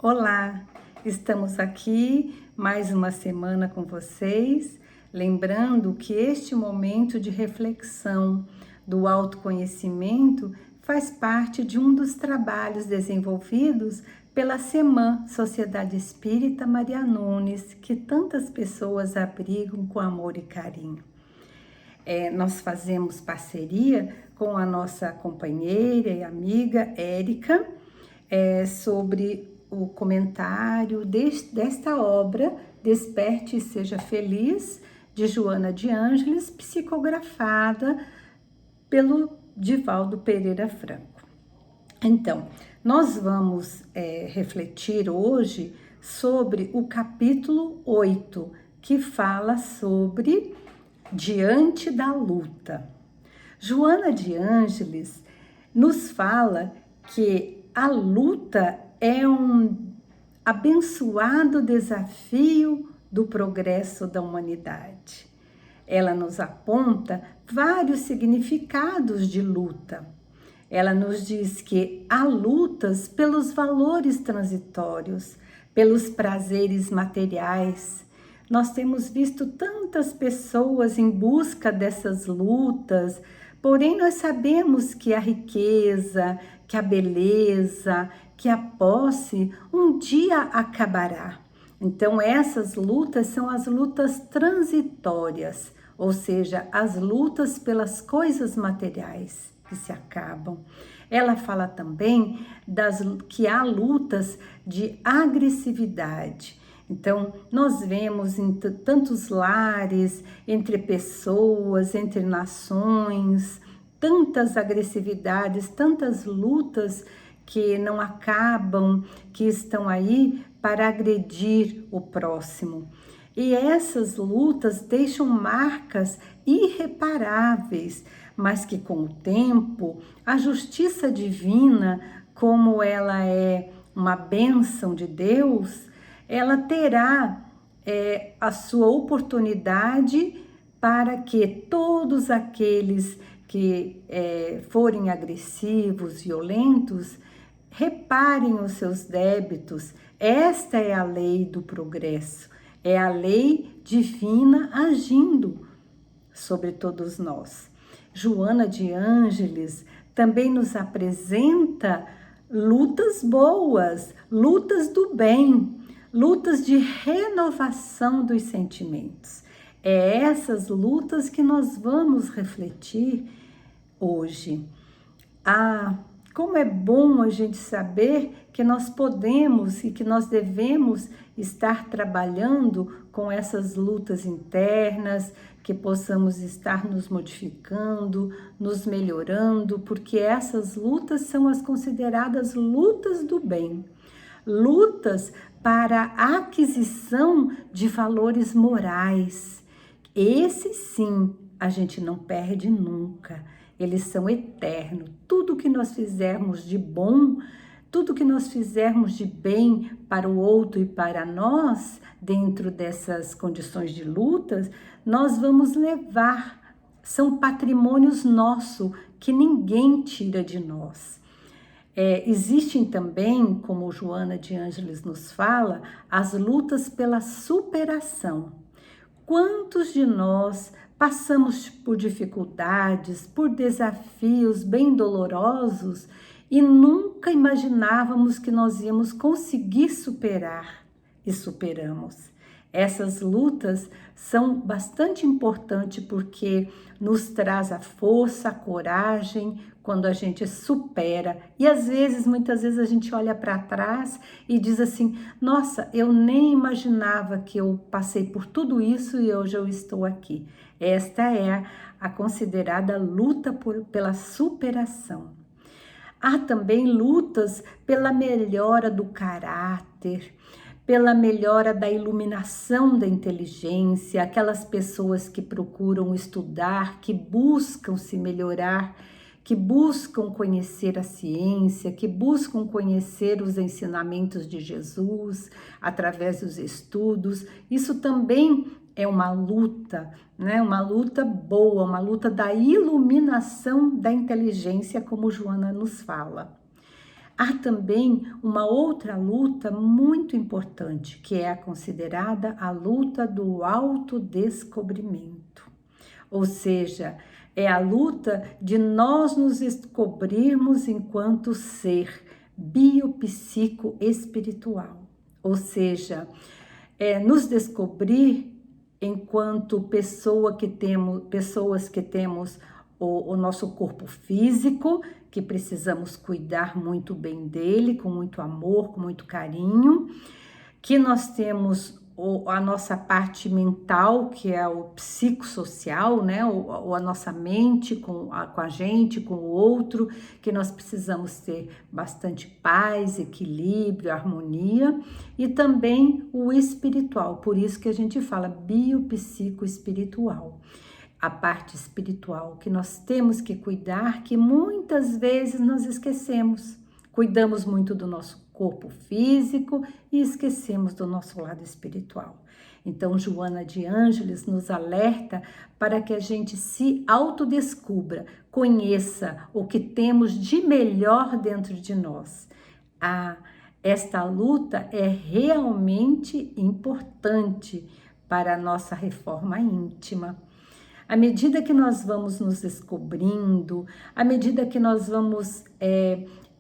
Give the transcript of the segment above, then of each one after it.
Olá, estamos aqui mais uma semana com vocês, lembrando que este momento de reflexão do autoconhecimento faz parte de um dos trabalhos desenvolvidos pela SEMAN, Sociedade Espírita Maria Nunes, que tantas pessoas abrigam com amor e carinho. Nós fazemos parceria com a nossa companheira e amiga Érica sobre o comentário desta obra Desperte e Seja Feliz, de Joana de Ângeles, psicografada pelo Divaldo Pereira Franco. Então, nós vamos refletir hoje sobre o capítulo 8, que fala sobre Diante da Luta. Joana de Ângeles nos fala que a luta é um abençoado desafio do progresso da humanidade. Ela nos aponta vários significados de luta. Ela nos diz que há lutas pelos valores transitórios, pelos prazeres materiais. Nós temos visto tantas pessoas em busca dessas lutas, porém nós sabemos que a riqueza, que a beleza, que a posse um dia acabará. Então essas lutas são as lutas transitórias, ou seja, as lutas pelas coisas materiais que se acabam. Ela fala também que há lutas de agressividade. Então, nós vemos em tantos lares, entre pessoas, entre nações, tantas agressividades, tantas lutas que não acabam, que estão aí para agredir o próximo. E essas lutas deixam marcas irreparáveis, mas que com o tempo, a justiça divina, como ela é uma bênção de Deus, ela terá a sua oportunidade para que todos aqueles que forem agressivos, violentos, reparem os seus débitos. Esta é a lei do progresso, é a lei divina agindo sobre todos nós. Joana de Ângeles também nos apresenta lutas boas, lutas do bem, lutas de renovação dos sentimentos. É essas lutas que nós vamos refletir hoje. Como é bom a gente saber que nós podemos e que nós devemos estar trabalhando com essas lutas internas, que possamos estar nos modificando, nos melhorando, porque essas lutas são as consideradas lutas do bem. Lutas para a aquisição de valores morais. Esses sim, a gente não perde nunca. Eles são eternos. Tudo que nós fizermos de bom, tudo que nós fizermos de bem para o outro e para nós, dentro dessas condições de lutas, nós vamos levar. São patrimônios nossos que ninguém tira de nós. Existem também, como Joana de Ângeles nos fala, as lutas pela superação. Quantos de nós passamos por dificuldades, por desafios bem dolorosos e nunca imaginávamos que nós íamos conseguir superar e superamos. Essas lutas são bastante importantes porque nos traz a força, a coragem quando a gente supera. E às vezes, muitas vezes a gente olha para trás e diz assim: nossa, eu nem imaginava que eu passei por tudo isso e hoje eu estou aqui. Esta é a considerada luta pela superação. Há também lutas pela melhora do caráter, pela melhora da iluminação da inteligência, aquelas pessoas que procuram estudar, que buscam se melhorar, que buscam conhecer a ciência, que buscam conhecer os ensinamentos de Jesus através dos estudos. Isso também é uma luta, né? Uma luta boa, uma luta da iluminação da inteligência, como Joana nos fala. Há também uma outra luta muito importante, que é a considerada a luta do autodescobrimento. Ou seja, é a luta de nós nos descobrirmos enquanto ser biopsico-espiritual. Ou seja, nos descobrir enquanto pessoas que temos o nosso corpo físico, que precisamos cuidar muito bem dele, com muito amor, com muito carinho, que nós temos a nossa parte mental, que é o psicossocial, né? Ou a nossa mente com a gente, com o outro, que nós precisamos ter bastante paz, equilíbrio, harmonia, e também o espiritual, por isso que a gente fala biopsicoespiritual. A parte espiritual que nós temos que cuidar, que muitas vezes nós esquecemos. Cuidamos muito do nosso corpo físico e esquecemos do nosso lado espiritual. Então, Joana de Ângeles nos alerta para que a gente se autodescubra, conheça o que temos de melhor dentro de nós. Esta luta é realmente importante para a nossa reforma íntima. À medida que nós vamos nos descobrindo, à medida que nós vamos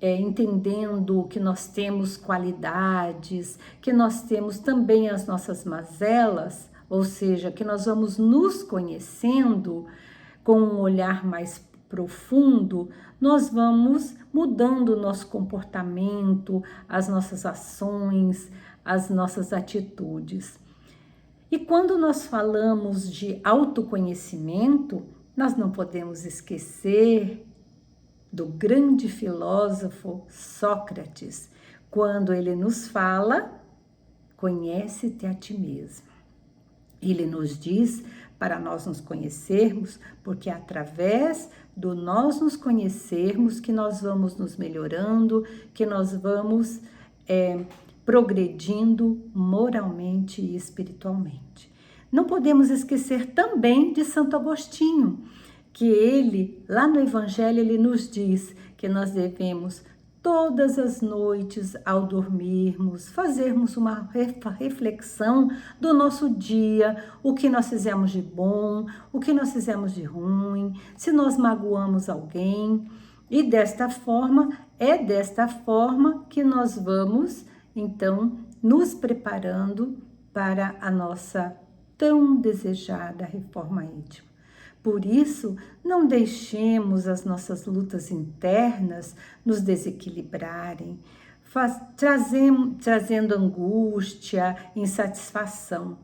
entendendo que nós temos qualidades, que nós temos também as nossas mazelas, ou seja, que nós vamos nos conhecendo com um olhar mais profundo, nós vamos mudando o nosso comportamento, as nossas ações, as nossas atitudes. E quando nós falamos de autoconhecimento, nós não podemos esquecer do grande filósofo Sócrates, quando ele nos fala, conhece-te a ti mesmo. Ele nos diz para nós nos conhecermos, porque é através do nós nos conhecermos que nós vamos nos melhorando, que nós vamos progredindo moralmente e espiritualmente. Não podemos esquecer também de Santo Agostinho, que ele, lá no Evangelho, ele nos diz que nós devemos todas as noites ao dormirmos, fazermos uma reflexão do nosso dia, o que nós fizemos de bom, o que nós fizemos de ruim, se nós magoamos alguém, e desta forma que nós vamos então nos preparando para a nossa tão desejada reforma íntima. Por isso, não deixemos as nossas lutas internas nos desequilibrarem, trazendo angústia, insatisfação.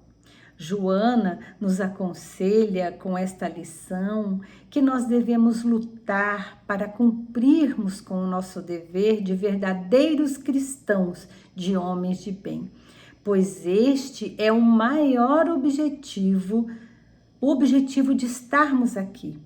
Joana nos aconselha com esta lição que nós devemos lutar para cumprirmos com o nosso dever de verdadeiros cristãos, de homens de bem, pois este é o maior objetivo, o objetivo de estarmos aqui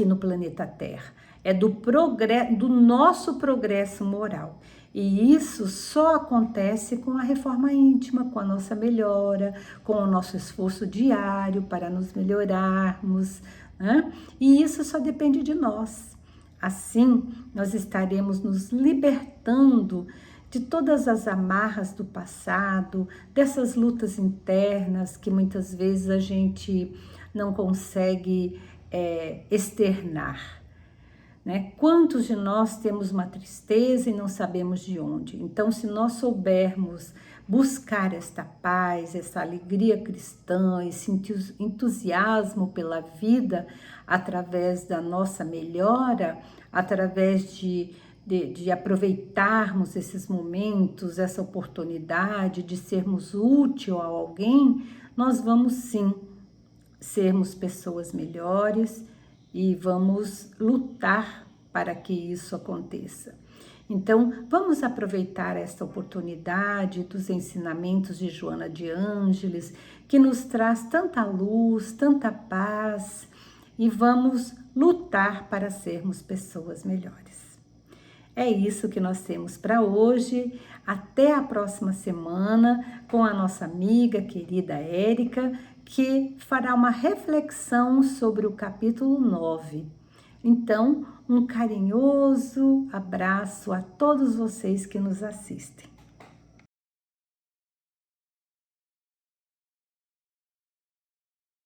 no planeta Terra, é do nosso progresso moral. E isso só acontece com a reforma íntima, com a nossa melhora, com o nosso esforço diário para nos melhorarmos, né? E isso só depende de nós. Assim, nós estaremos nos libertando de todas as amarras do passado, dessas lutas internas que muitas vezes a gente não consegue externar. Né? Quantos de nós temos uma tristeza e não sabemos de onde? Então, se nós soubermos buscar esta paz, essa alegria cristã, esse entusiasmo pela vida, através da nossa melhora, através de aproveitarmos esses momentos, essa oportunidade de sermos útil a alguém, nós vamos sim sermos pessoas melhores e vamos lutar para que isso aconteça. Então, vamos aproveitar esta oportunidade dos ensinamentos de Joana de Ângeles, que nos traz tanta luz, tanta paz, e vamos lutar para sermos pessoas melhores. É isso que nós temos para hoje. Até a próxima semana com a nossa amiga querida Érica, que fará uma reflexão sobre o capítulo 9. Então, um carinhoso abraço a todos vocês que nos assistem.